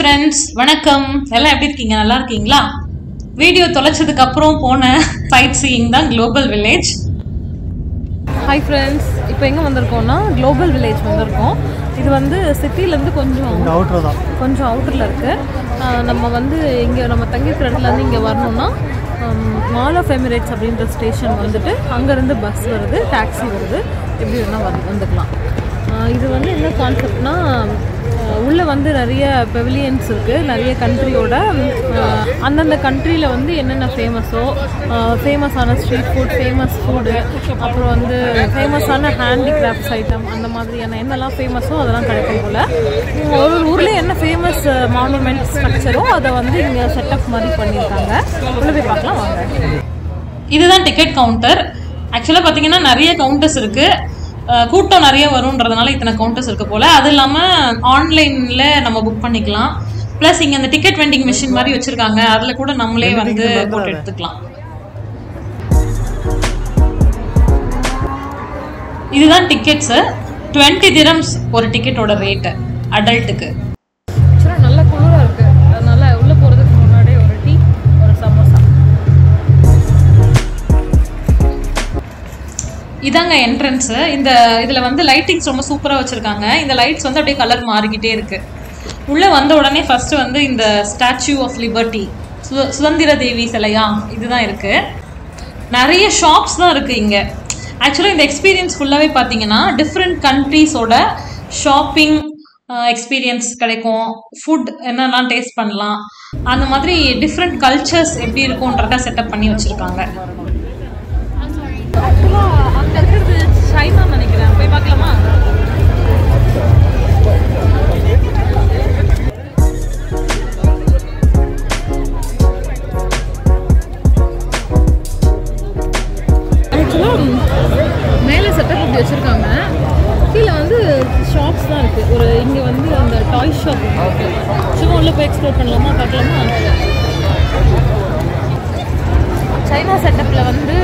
friends, வணக்கம். எல்லாம் எப்படி இருக்கீங்க? நல்லா இருக்கீங்களா? வீடியோ தொலைச்சதுக்கு அப்புறம் போன சைட் சீயிங் தான் குளோபல் வில்லேஜ். ஹாய் ஃப்ரெண்ட்ஸ், இப்போ எங்கே வந்திருக்கோம்னா குளோபல் வில்லேஜ் வந்திருக்கோம். இது வந்து சிட்டிலேருந்து கொஞ்சம் அவுட்டரில் இருக்குது. நம்ம வந்து இங்கே நம்ம தங்கியிருக்கிற இடத்துலேருந்து இங்கே வரணும்னா மால் ஆஃப் எமிரேட்ஸ் அப்படின்ற ஸ்டேஷன் வந்துட்டு அங்கேருந்து பஸ் வருது, டாக்ஸி வருது, எப்படி வேணால் வந்துக்கலாம். இது வந்து என்ன கான்செப்ட்னா, உள்ளே வந்து நிறைய பெவிலியன்ஸ் இருக்குது, நிறைய கண்ட்ரியோட அந்தந்த கண்ட்ரியில் வந்து என்னென்ன ஃபேமஸான ஸ்ட்ரீட் ஃபுட், ஃபேமஸ் ஃபுட்டு, அப்புறம் வந்து ஃபேமஸான ஹேண்டிகிராஃப்ட்ஸ் ஐட்டம், அந்த மாதிரியான என்னெல்லாம் ஃபேமஸோ அதெல்லாம் கிடைக்கும் போல். ஒரு ஊரில் என்ன ஃபேமஸ் மானுமெண்ட் ஸ்ட்ரக்சரோ அதை வந்து இங்கே செட்டப் மாதிரி பண்ணியிருக்காங்க. உள்ளே போய் பார்க்கலாம் வாங்க. இதுதான் டிக்கெட் கவுண்டர். ஆக்சுவலாக பார்த்தீங்கன்னா நிறைய கவுண்டர்ஸ் இருக்குது. கூட்டம் நிறைய வரும்ன்றதுனால இத்தனை கவுண்டர்ஸ் இருக்கு போல. அது இல்லாமல் ஆன்லைனில் நம்ம புக் பண்ணிக்கலாம். ப்ளஸ் இங்கே அந்த டிக்கெட் வெண்டிங் மிஷின் மாதிரி வச்சுருக்காங்க, அதில் கூட நம்மளே வந்து போட்டு எடுத்துக்கலாம். இதுதான் டிக்கெட்ஸு. 20 dirhams ஒரு டிக்கெட்டோட ரேட்டு அடல்ட்டுக்கு. நல்ல குளிராக இருக்குது, அதனால உள்ளே போகிறதுக்கு முன்னாடி ஒரு டீ, ஒரு சமோசா. இதாங்க என்ட்ரன்ஸு. இதில் வந்து லைட்டிங்ஸ் ரொம்ப சூப்பராக வச்சுருக்காங்க. இந்த லைட்ஸ் வந்து அப்படியே கலர் மாறிக்கிட்டே இருக்குது. உள்ளே வந்த உடனே ஃபஸ்ட்டு வந்து இந்த ஸ்டாச்சு ஆஃப் லிபர்ட்டி, சுதந்திர தேவி சிலையா, இதுதான் இருக்குது. நிறைய ஷாப்ஸ் தான் இருக்குது இங்கே. ஆக்சுவலாக இந்த எக்ஸ்பீரியன்ஸ் ஃபுல்லாகவே பார்த்தீங்கன்னா டிஃப்ரெண்ட் கண்ட்ரீஸோட ஷாப்பிங் எக்ஸ்பீரியன்ஸ் கிடைக்கும். ஃபுட் என்னெல்லாம் டேஸ்ட் பண்ணலாம், அந்த மாதிரி டிஃப்ரெண்ட் கல்ச்சர்ஸ் எப்படி இருக்கும்ன்றத செட்டப் பண்ணி வச்சுருக்காங்க. அங்கே இருக்கிறது சைனான்னு நினைக்கிறேன், போய் பார்க்கலாமா? ஆக்சுவலாக மேலே செட்டப் இப்படி வச்சுருக்காங்க, கீழே வந்து ஷாப்ஸ் தான் இருக்குது. இங்கே வந்து அந்த டாய் ஷாப் இருக்குது. சும்மா உள்ளே போய் எக்ஸ்ப்ளோர் பண்ணலாமா, பார்க்கலாமா? சைனா செட்டப்பில் வந்து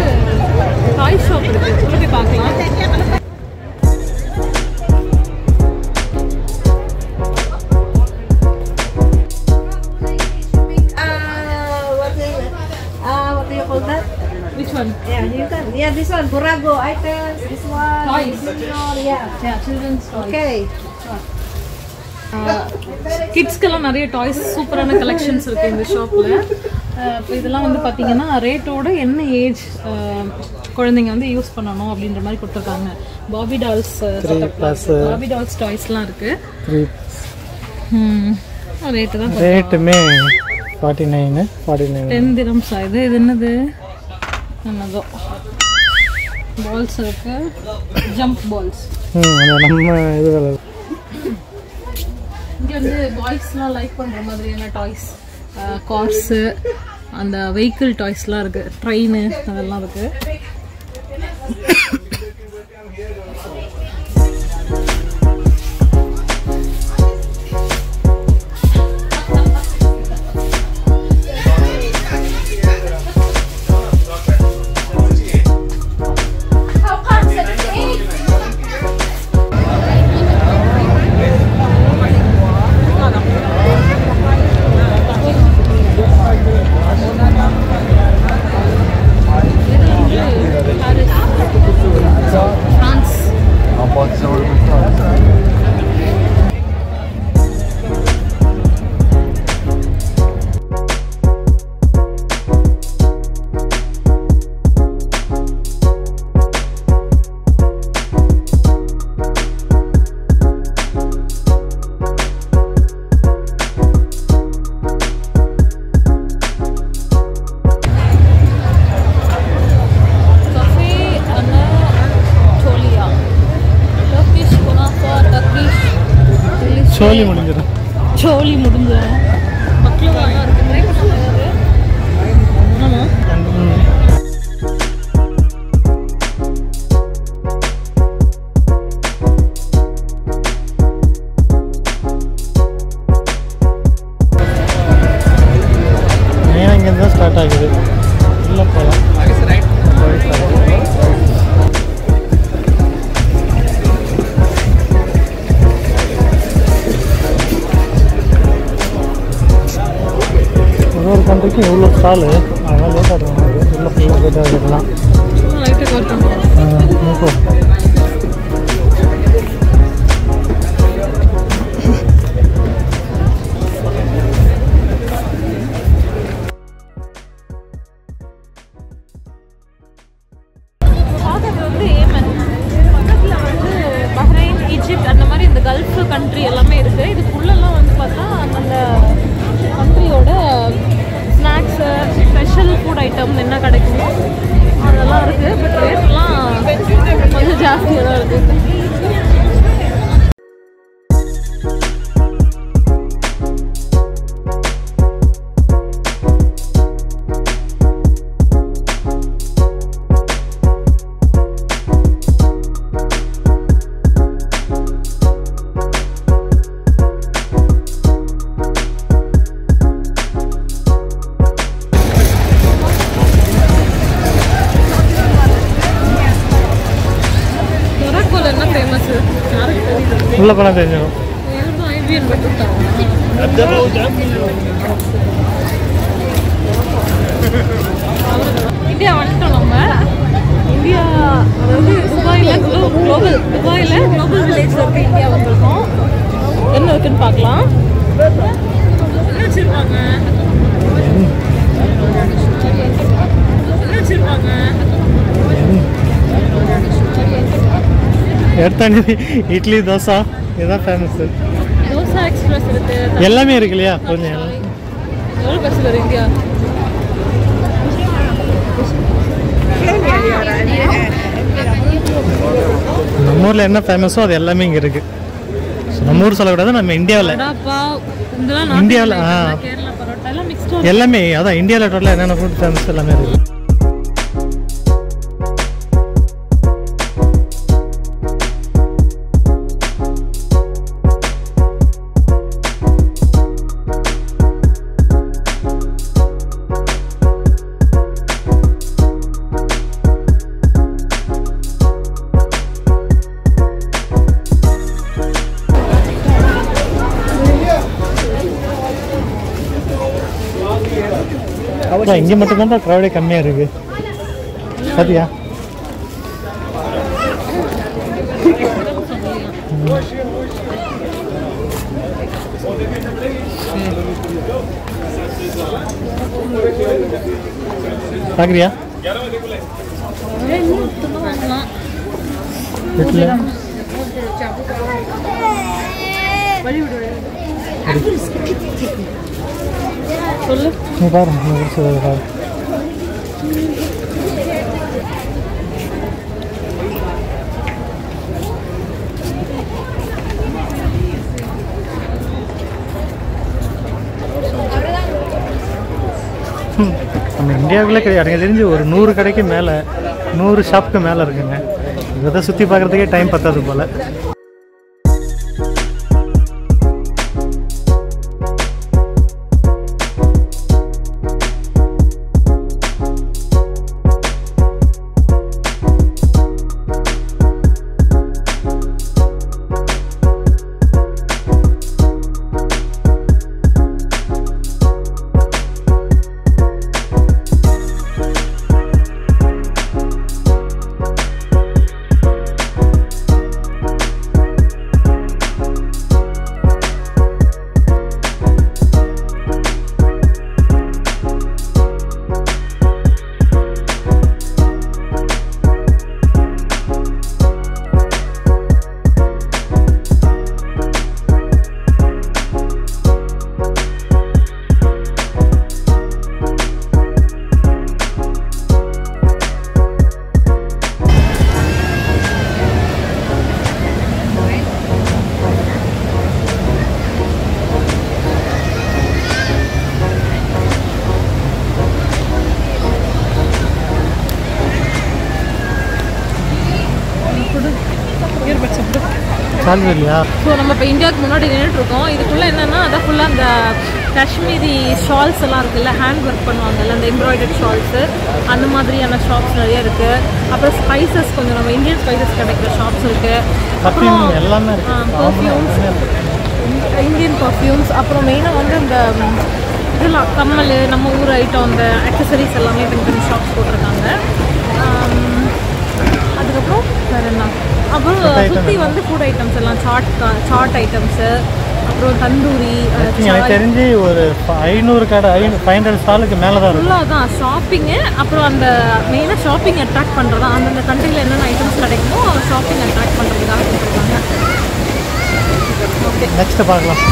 டாய் ஷாப் இருக்குது, உள்ள போய் பார்க்கலாம். What do you call that? Which one? Yeah, you can. Yeah, this one, Burago items. This one. Toys. Yeah. Yeah, children's toys. Okay. கிட்ஸ்க்கெல்லாம் நிறைய டாய்ஸ், சூப்பரான கலெக்ஷன்ஸ் இருக்குது இந்த ஷாப்பில். இப்போ இதெல்லாம் வந்து பார்த்தீங்கன்னா ரேட்டோட என்ன ஏஜ் குழந்தைங்க வந்து யூஸ் பண்ணணும் அப்படின்ற மாதிரி கொடுத்துருக்காங்க. பாபி டால்ஸ் டாய்ஸ்லாம் இருக்குது. ரேட்டு தான் ரேட்டுமே 49 10 dirhams. இது என்னது என்னதோ பால்ஸ் இருக்குது, ஜம்ப் பால்ஸ். நம்ம இது இங்கே வந்து பாய்ஸ்லாம் லைக் பண்ணுற மாதிரியான டாய்ஸ், கார்ஸு, அந்த வெஹிக்கிள் டாய்ஸ்லாம் இருக்குது, ட்ரெயின் அதெல்லாம் இருக்குது. சோலி முடிஞ்சிடும். பக்லவாலாம் இருக்குது. ட்ரை பண்ணுறது ஆமாம். இங்கேருந்து தான் ஸ்டார்ட் ஆகுது. இல்லை போகலாம். ஒரு கண்ட்ரிக்கு எவ்வளோ ஸ்டாலு அதெல்லாம் லேட்டாக இருக்கும் உள்ள ஃபுல்லாக போய்ட்டு இருக்கலாம். லைட்டாக கவர் பண்ணுவோம். பார்க்கறது வந்து ஏமன் பக்கத்தில் வந்து பஹ்ரைன், ஈஜிப்ட் அந்த மாதிரி இந்த கல்ஃப் கண்ட்ரி எல்லாமே இருக்குது. இதுக்குள்ளெல்லாம் வந்து பார்த்தா அந்த கண்ட்ரியோட ஸ்நாக்ஸு, ஸ்பெஷல் ஃபுட் ஐட்டம் என்ன கிடைக்குமோ அதெல்லாம் இருக்குது. பட் ரேட்லாம் கொஞ்சம் ஜாஸ்தியாக தான் இருக்குது. உள்ள போனால் தெரிஞ்சிடும். இந்தியா வந்துட்டோம் நம்ம. இந்தியா அதாவது துபாயில் குளோபல் வில்லேஜில் இருக்க இந்தியா வந்திருக்கோம். என்ன இருக்குன்னு பார்க்கலாம். என்ன வச்சுருப்பாங்க எடுத்தாண்டி இட்லி தோசை இதுதான் ஃபேமஸ்ஸு. தோசா எக்ஸ்பிரஸ் இருக்குது. எல்லாமே இருக்கு இல்லையா? கொஞ்சம் எவ்வளோ பஸ் வரும் இந்தியா? நம்ம ஊரில் என்ன ஃபேமஸோ அது எல்லாமே இங்கே இருக்குது. நம்ம ஊர் சொல்லக்கூடாது, நம்ம இந்தியாவில் இந்தியாவில் கேரளா பரோட்டா எல்லாம் மிக்ஸ்டு எல்லாமே அதான் இந்தியாவில் டோட்டலாக என்னென்ன ஃபுட் ஃபேமஸ் எல்லாமே இருக்குது. இங்கே மட்டும்தான் க்ரௌடே கம்மியாக இருக்குது. சரியா? பார்க்குறியா? சொல்லு. நீ பாரு, பாரு. நம்ம இந்தியாவுக்குள்ளே கிடையாது, எனக்கு தெரிஞ்சு ஒரு 100 கடைக்கு மேலே 100 ஷாப்புக்கு மேலே இருக்குங்க. இதை சுற்றி பார்க்குறதுக்கே டைம் பத்தாது போல். சால்வே இல்லையா? ஸோ நம்ம இப்போ இந்தியாவுக்கு முன்னாடி நின்றுட்டுருக்கோம். இதுக்குள்ளே என்னென்னா அதான் ஃபுல்லாக அந்த காஷ்மீரி ஷால்ஸ் எல்லாம் இருக்குல்ல, ஹேண்ட் ஒர்க் பண்ணுவாங்கல்ல, அந்த எம்ப்ராய்டரி ஷால்ஸு அந்த மாதிரியான ஷாப்ஸ் நிறைய இருக்குது. அப்புறம் ஸ்பைசஸ், கொஞ்சம் நம்ம இந்தியன் ஸ்பைசஸ் கிடைக்கிற ஷாப்ஸ் இருக்குது. அப்புறம் எல்லாமே பர்ஃப்யூம்ஸ், இந்தியன் பர்ஃப்யூம்ஸ். அப்புறம் மெயினாக வந்து இந்த இது இதெல்லாம் கம்மல் நம்ம ஊர் ஐட்டம் அந்த ஆக்சசரிஸ் எல்லாமே தனித்தனி ஷாப்ஸ் போட்டிருக்காங்க. அதுக்கப்புறம் வேறு என்ன, அப்புறம் சுற்றி வந்து ஃபுட் ஐட்டம்ஸ் எல்லாம் சாட் ஐட்டம்ஸு, அப்புறம் தந்தூரி. எனக்கு தெரிஞ்சு ஒரு 500 கடை 500 ஸ்டாலுக்கு மேலே தான் இருக்கும். தான் ஷாப்பிங்கு. அப்புறம் அந்த மெயினாக ஷாப்பிங் அட்ராக்ட் பண்ணுறது, அந்தந்த கண்ட்ரியில் என்னென்ன ஐட்டம்ஸ் கிடைக்குமோ ஷாப்பிங் அட்ராக்ட் பண்ணுறதுக்காக கொடுத்துருக்காங்க. ஓகே, நெக்ஸ்ட் பார்க்கலாம்.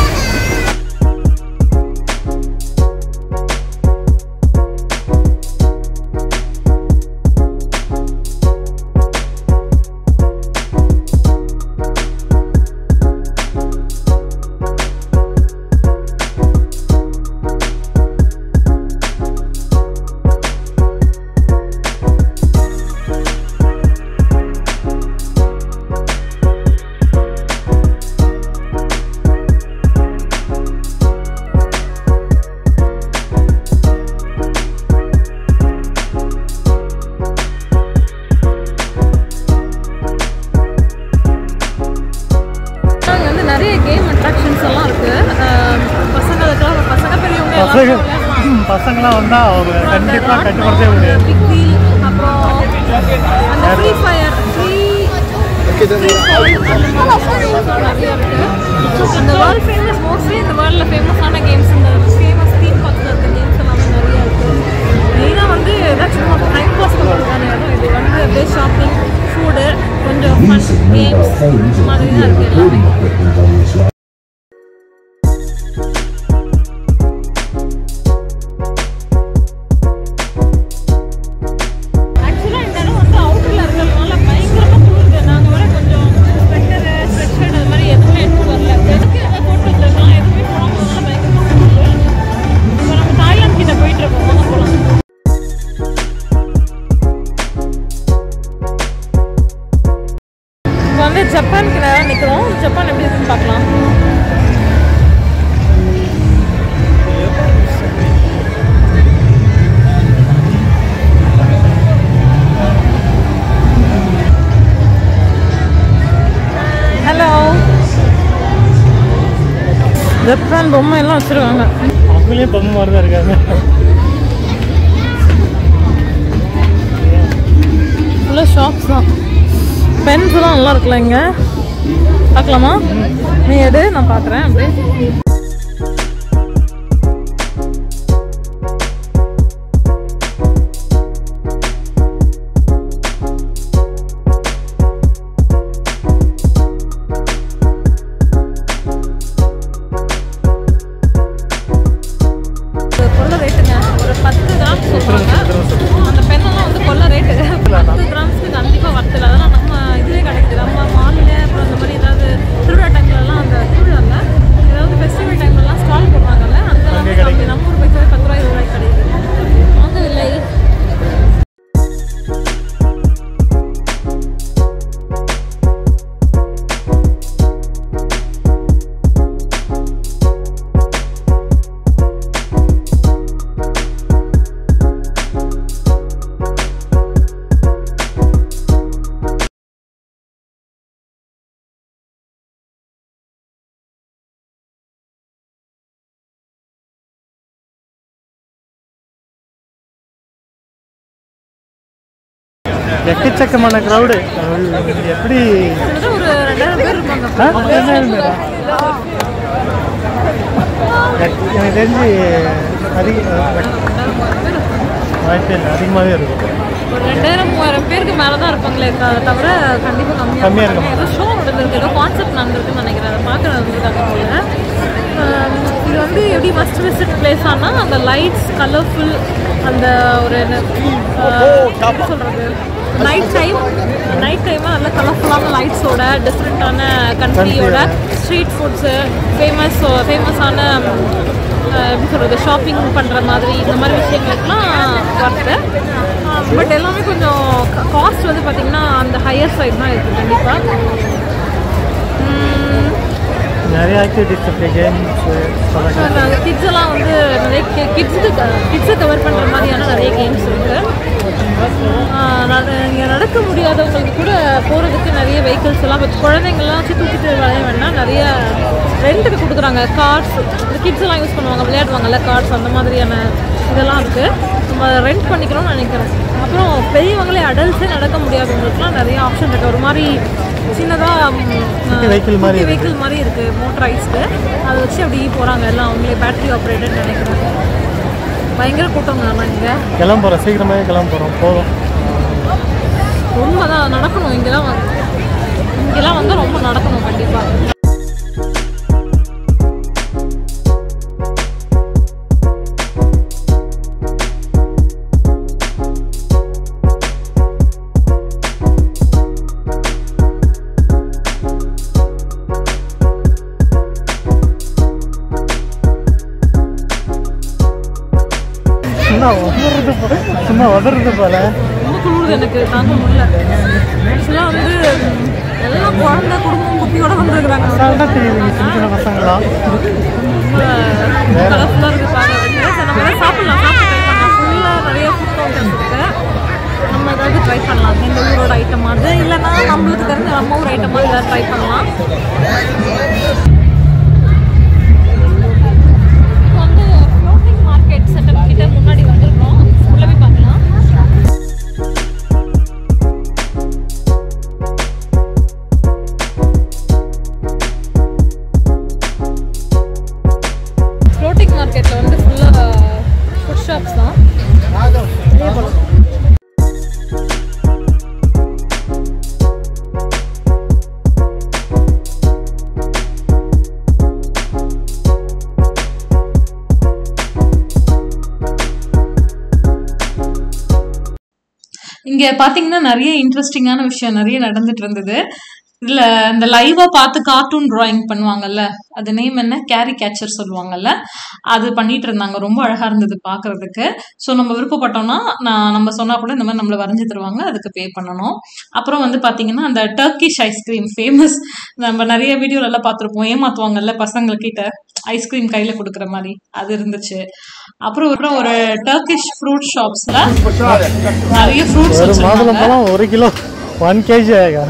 பசங்களாம் வந்தால் அவங்க கண்டிப்பாக கட்டுப்படுத்தவே முடியாது. பிக் வீல், அப்புறம் அந்த ஃப்ரீ ஃபயர், அந்த வேர்ல்ட் ஃபேமஸ், மோஸ்ட்லி இந்த வேர்ல்டில் ஃபேமஸான கேம்ஸ், இந்த ஃபேமஸ் தீம் பார்க்கில் இருக்க கேம்ஸ் எல்லாமே நிறையா இருக்குது. மெயினாக வந்து ஏதாச்சும் டைம் பாஸ் பண்ணுறதுக்கான இடம் இது. வந்து அப்படியே ஷாப்பிங், ஃபுட்டு, கொஞ்சம் ஃபன் கேம்ஸ் மாதிரி தான் இருக்குது எல்லாமே. ஜப்பானுக்கு நேரம் நிற்கிறோம். ஜப்பான் எப்படி இருக்குன்னு பார்க்கலாம். ஹலோ, ஜப்பான் பொம்மை எல்லாம் வச்சுருக்காங்க. அவங்களே பொம்மை மாதிரி தான் இருக்காங்க. ஃபுல்லாக ஷாப்ஸ் தான். பென்ஸ்லாம் நல்லா இருக்குல்ல இங்கே, பார்க்கலாமா? நீ எடு, நான் பார்க்குறேன். அப்படியே கொள்ள ரேட்டுங்க. ஒரு 10 கிராம்ஸ் சொல்லுவாங்க. அந்த பெண்ணெல்லாம் வந்து கொள்ள ரேட்டு. 10 கிராம்ஸ்க்கு கண்டிப்பாக வரத்துல. அதெல்லாம் நம்ம இதுலேயே கிடைக்குது. நம்ம மாலில் அப்புறம் அந்த மாதிரி ஏதாவது திருவிழா டைம்லலாம், அந்த திருவிழாவில் ஏதாவது ஃபெஸ்டிவல் டைம்லலாம் ஸ்டால் போடுவாங்கல்ல, அந்த எல்லாமே நம்ம ஊர் பைசாவே 10 ரூபாய் 20 ரூபாய் கிடைக்குது. வாங்க இல்லை. எக்கச்சக்கமான க்ரௌடு. எப்படி ஒரு 2000 பேர் இருப்பாங்க. எனக்கு தெரிஞ்சு வாய்ப்பே இல்லை, அதிகமாகவே இருக்கும். ஒரு 2000-3000 பேருக்கு மேலே தான் இருப்பாங்களே தவிர கண்டிப்பாக கம்மியாக இருக்கும். ஏதோ ஷோ நடந்திருக்கு, ஏதோ கான்செப்ட் நடந்திருக்குன்னு நினைக்கிறேன். அதை பார்க்க வந்துருக்காங்க போல. இது வந்து எப்படி மஸ்ட் விசிட் பிளேஸ் ஆனால் அந்த லைட்ஸ் கலர்ஃபுல், அந்த ஒரு என்ன சொல்கிறது, நைட் டைமாக நல்ல கலர்ஃபுல்லான லைட்ஸோட, டிஃப்ரெண்ட்டான கண்ட்ரியோட ஸ்ட்ரீட் ஃபுட்ஸு, ஃபேமஸான எப்படி சொல்கிறது, ஷாப்பிங் பண்ணுற மாதிரி இந்த மாதிரி விஷயங்களுக்குலாம் வருது. பட் எல்லாமே கொஞ்சம் காஸ்ட் வந்து பார்த்திங்கன்னா அந்த ஹையர் சைட் தான் இருக்குது கண்டிப்பாக. நிறைய ஆக்டிவிட்டிஸ் இருக்குது, கேம்ஸு. கிட்ஸ் எல்லாம் வந்து நிறைய கிட்ஸை கவர் பண்ணுற மாதிரியான நிறைய கேம்ஸ் இருக்குது. இங்கே நடக்க முடியாதவங்களுக்கு கூட போகிறதுக்கு நிறைய வெஹிக்கிள்ஸ் எல்லாம் இப்போ குழந்தைங்கள்லாம் வச்சு தூக்கிட்டு விளைய வேண்டாம், நிறைய ரெண்ட்டுக்கு கொடுக்குறாங்க. கார்ஸ் கிட்ஸ் எல்லாம் யூஸ் பண்ணுவாங்க, விளையாடுவாங்கல்ல கார்ஸ், அந்த மாதிரியான இதெல்லாம் இருக்குது. நம்ம ரெண்ட் பண்ணிக்கணும்னு நினைக்கிறோம். அப்புறம் பெரியவங்களே அடல்ட்ஸே நடக்க முடியாதவங்களுக்குலாம் நிறைய ஆப்ஷன் இருக்குது. ஒரு மாதிரி சின்னதாக வெஹிக்கிள் மாதிரி இருக்குது, மோட்டரைஸ்டு. அதை வச்சு அப்படி போகிறாங்க எல்லாம், அவங்களே பேட்டரி ஆப்ரேட்டட் நினைக்கிறேன். பயங்கர கூட்டம் தான். இங்கே கிளம்புறோம், சீக்கிரமாகவே கிளம்புறோம், போதும். ரொம்ப தான் நடக்கணும். இங்கெல்லாம் வந்து ரொம்ப நடக்கணும் கண்டிப்பாக. சும்மா உதறது போல ரொம்ப குளிருது, எனக்கு தாங்க முடியல. ஆக்சுவலாக வந்து எல்லாம் குழந்தை குடும்பம் குட்டியோட வந்துருக்குறாங்க. தெரியுது சின்ன பசங்களாம் ரொம்ப கலர்ஃபுல்லாக இருக்குது பார்க்கறதுக்கு. நம்ம எதாவது சாப்பிட்லாம், சாப்பிட்டு ட்ரை பண்ணலாம். ஃபுல்லாக நிறைய ஃபுட் கவுண்டர்ஸ் இருக்குது. நம்ம ஏதாவது ட்ரை பண்ணலாம், இந்த ஊரோட ஐட்டம் அது இல்லைன்னா நம்மளுக்கு தெரிஞ்ச நம்ம ஊர் ஐட்டம் மாதிரி ஏதாவது ட்ரை பண்ணலாம். செட்டப் கிட்ட முன்னாடி வந்துருக்கோம், உள்ள போய் பார்க்கலாம். ஃப்ளோட்டிங் மார்க்கெட்டில் வந்து ஃபுல்லாக ஃபுட் ஷாப்ஸ் தான். அதே போல இங்கே பார்த்தீங்கன்னா நிறைய இன்ட்ரெஸ்டிங்கான விஷயம் நிறைய நடந்துட்டு இருந்தது. இதில் இந்த லைவாக பார்த்து கார்ட்டூன் ட்ராயிங் பண்ணுவாங்கல்ல, அது நேம் என்ன, கேரி கேச்சர் சொல்லுவாங்கல்ல, அது பண்ணிட்டு இருந்தாங்க. ரொம்ப அழகாக இருந்தது பார்க்குறதுக்கு. ஸோ நம்ம விருப்பப்பட்டோம்னா நம்ம சொன்னால் கூட இந்த மாதிரி நம்மளை வரைஞ்சி தருவாங்க, அதுக்கு பே பண்ணணும். அப்புறம் வந்து பார்த்தீங்கன்னா அந்த டர்க்கிஷ் ஐஸ்கிரீம் ஃபேமஸ், நம்ம நிறைய வீடியோலெல்லாம் பார்த்துருப்போம், ஏமாற்றுவாங்கல்ல பசங்கக்கிட்ட ஐஸ்கிரீம் கையில் கொடுக்குற மாதிரி, அது இருந்துச்சு. அப்புறம் ஒரு டர்க்கிஷ் ஃப்ரூட் ஷாப்ஸில் நிறைய ஃப்ரூட்ஸ் வச்சுருக்காங்க. 1 கிலோ 1 kg ஆகா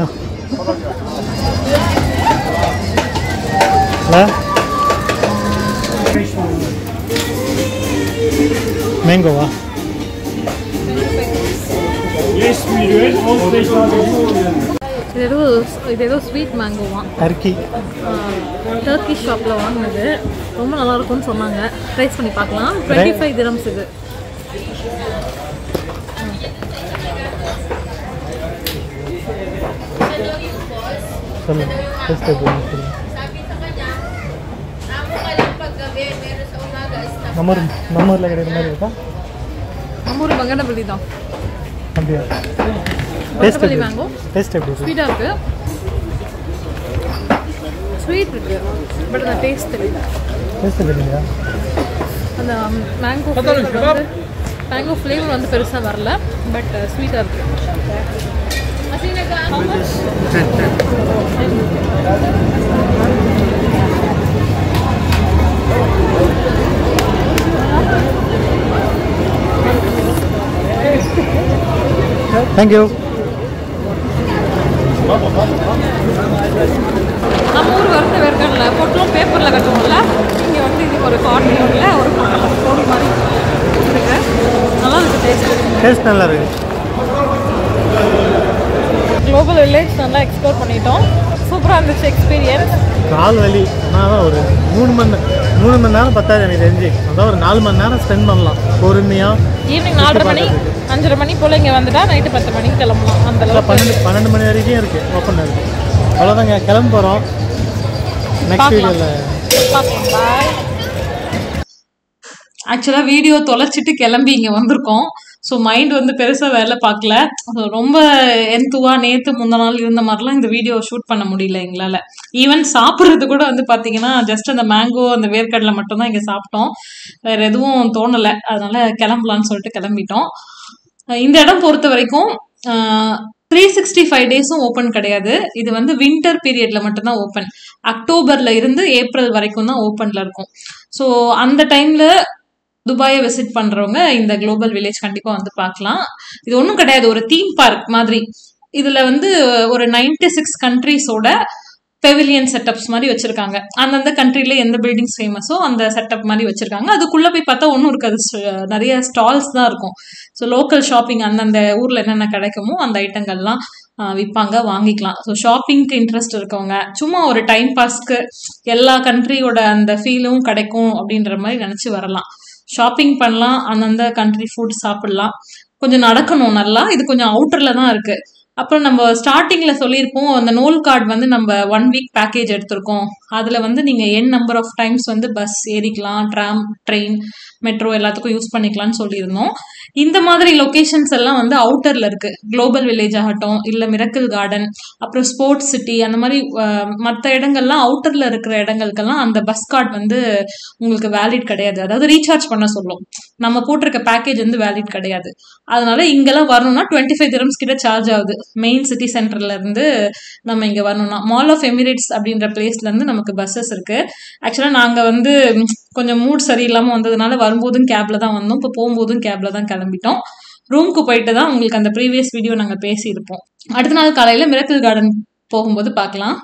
மேங்கோவா? இது ஏதோ ஸ்வீட் மேங்கோவா, டர்க்கி ஷாப்பில் வாங்கினது. ரொம்ப நல்லா இருக்கும்னு சொன்னாங்க, ட்ரைஸ் பண்ணி பார்க்கலாம். 25 dirhams இது. நம்ம ஊரில் கிடைக்கிற மாதிரி இருக்கா? நம்ம ஊர் பங்கனப்பள்ளி தான். அப்படியா? பங்கனப்பள்ளி மேங்கோ டேஸ்ட் எப்படி? ஸ்வீட்டாக இருக்குது, ஸ்வீட் இருக்குது, பட் அந்த டேஸ்ட் தெரியல. அந்த மேங்கோ ஃப்ளேவர் வந்து பெருசாக வரல, பட் ஸ்வீட்டாக இருக்குது. தேங்க்யூ. நம்ம ஊர் வறுத்த வேர்க்கடல போட்டோம், பேப்பரில் கட்டுவோம்ல, இங்கே வந்து இது ஒரு கார்ட்டூனில் ஒரு பொடி மாதிரி இருக்கு. நல்லா இருக்குது, டேஸ்ட் நல்லா இருக்குது. குளோபல் வில்லேஜ் நல்லா எக்ஸ்ப்ளோர் பண்ணிட்டோம். சூப்பராக இருந்துச்சு எக்ஸ்பீரியன்ஸ். கால் வலி, ஆனால் தான் ஒரு 3 மணி நேரம் பத்தாது எனக்கு தெரிஞ்சு. அதான் ஒரு 4 மணி நேரம் ஸ்பெண்ட் பண்ணலாம் பொறுமையாக. ஈவினிங் 4:30 மணி 5:30 மணி போல் இங்கே வந்துட்டா நைட்டு 10 மணிக்கு கிளம்பலாம். அந்த 12 மணி வரைக்கும் இருக்குது, ஓப்பன் இருக்குது. அவ்வளோதாங்க, கிளம்ப போகிறோம். நெக்ஸ்ட் வீடியோவில் பார்க்கலாம். பாய். ஆக்சுவலாக வீடியோ தொலைச்சிட்டு கிளம்பி இங்கே வந்திருக்கோம். ஸோ மைண்ட் வந்து பெருசாக வேலை பார்க்கல. ரொம்ப எந்துவாக நேற்று முந்தின நாள் இருந்த மாதிரிலாம் இந்த வீடியோ ஷூட் பண்ண முடியல எங்களால். ஈவன் சாப்பிட்றது கூட வந்து பார்த்தீங்கன்னா ஜஸ்ட் அந்த மேங்கோ அந்த வேர்க்கடலை மட்டும்தான் இங்கே சாப்பிட்டோம், வேறு எதுவும் தோணலை. அதனால் கிளம்பலான்னு சொல்லிட்டு கிளம்பிட்டோம். இந்த இடம் பொறுத்த வரைக்கும் 365 டேஸும் ஓப்பன் கிடையாது. இது வந்து வின்டர் பீரியட்ல மட்டும்தான் ஓப்பன். அக்டோபர்ல இருந்து ஏப்ரல் வரைக்கும் தான் ஓப்பன்ல இருக்கும். ஸோ அந்த டைம்ல துபாயை விசிட் பண்றவங்க இந்த குளோபல் வில்லேஜ் கண்டிப்பா வந்து பார்க்கலாம். இது ஒன்றும் கிடையாது, ஒரு தீம் பார்க் மாதிரி. இதுல வந்து ஒரு 96 கண்ட்ரீஸோட பெவிலியன் செட்டப்ஸ் மாதிரி வச்சிருக்காங்க. அந்தந்த கண்ட்ரில எந்த பில்டிங்ஸ் ஃபேமஸோ அந்த செட்டப் மாதிரி வச்சிருக்காங்க. அதுக்குள்ள போய் பார்த்தா ஒன்றும் இருக்காது, நிறைய ஸ்டால்ஸ் தான் இருக்கும். ஸோ லோக்கல் ஷாப்பிங் அந்தந்த ஊர்ல என்னென்ன கிடைக்குமோ அந்த ஐட்டங்கள்லாம் விற்பாங்க, வாங்கிக்கலாம். ஸோ ஷாப்பிங்க்கு இன்ட்ரெஸ்ட் இருக்கவங்க, சும்மா ஒரு டைம் பாஸ்க்கு எல்லா கண்ட்ரியோட அந்த ஃபீலும் கிடைக்கும் அப்படின்ற மாதிரி நினைச்சு வரலாம். ஷாப்பிங் பண்ணலாம், அந்தந்த கண்ட்ரி ஃபுட் சாப்பிடலாம். கொஞ்சம் நடக்கணும் நல்லா. இது கொஞ்சம் அவுட்டர்ல தான் இருக்கு. அப்புறம் நம்ம ஸ்டார்டிங்ல சொல்லியிருப்போம், அந்த நோல் கார்டு வந்து நம்ம 1 வீக் பேக்கேஜ் எடுத்திருக்கோம். அதுல வந்து நீங்க நம்பர் ஆஃப் டைம்ஸ் வந்து பஸ் ஏறிக்கலாம், ட்ராம், ட்ரெயின், மெட்ரோ எல்லாத்துக்கும் யூஸ் பண்ணிக்கலாம்னு சொல்லியிருந்தோம். இந்த மாதிரி லொகேஷன்ஸ் எல்லாம் வந்து அவுட்டர்ல இருக்கு. குளோபல் வில்லேஜ் ஆகட்டும், இல்ல மிரக்கிள் கார்டன், அப்புறம் ஸ்போர்ட்ஸ் சிட்டி, அந்த மாதிரி மற்ற இடங்கள்லாம் அவுட்டர்ல இருக்கிற இடங்களுக்கெல்லாம் அந்த பஸ் கார்டு வந்து உங்களுக்கு வேலிட் கிடையாது. அதாவது ரீசார்ஜ் பண்ண சொல்லும். நம்ம போட்டிருக்க பேக்கேஜ் வந்து வேலிட் கிடையாது. அதனால இங்கெல்லாம் வரணும்னா 25 dirhams கிட்ட சார்ஜ் ஆகுது. மெயின் சிட்டி சென்டர்ல இருந்து நம்ம இங்க வரணும்னா மால் ஆஃப் எமிரேட்ஸ் அப்படின்ற பிளேஸ்ல இருந்து நமக்கு பஸ்ஸஸ் இருக்கு. ஆக்சுவலா நாங்க வந்து கொஞ்சம் மூட் சரியில்லாம வந்ததுனால வரும்போதும் கேப்ல தான் வந்தோம், இப்போ போகும்போதும் கேப்ல தான் கிளம்பிட்டோம். ரூம்க்கு போயிட்டு தான் உங்களுக்கு அந்த ப்ரீவியஸ் வீடியோ நாங்க பேசியிருப்போம். அடுத்த நாள் காலையில மிரக்கிள் கார்டன் போகும்போது பார்க்கலாம்.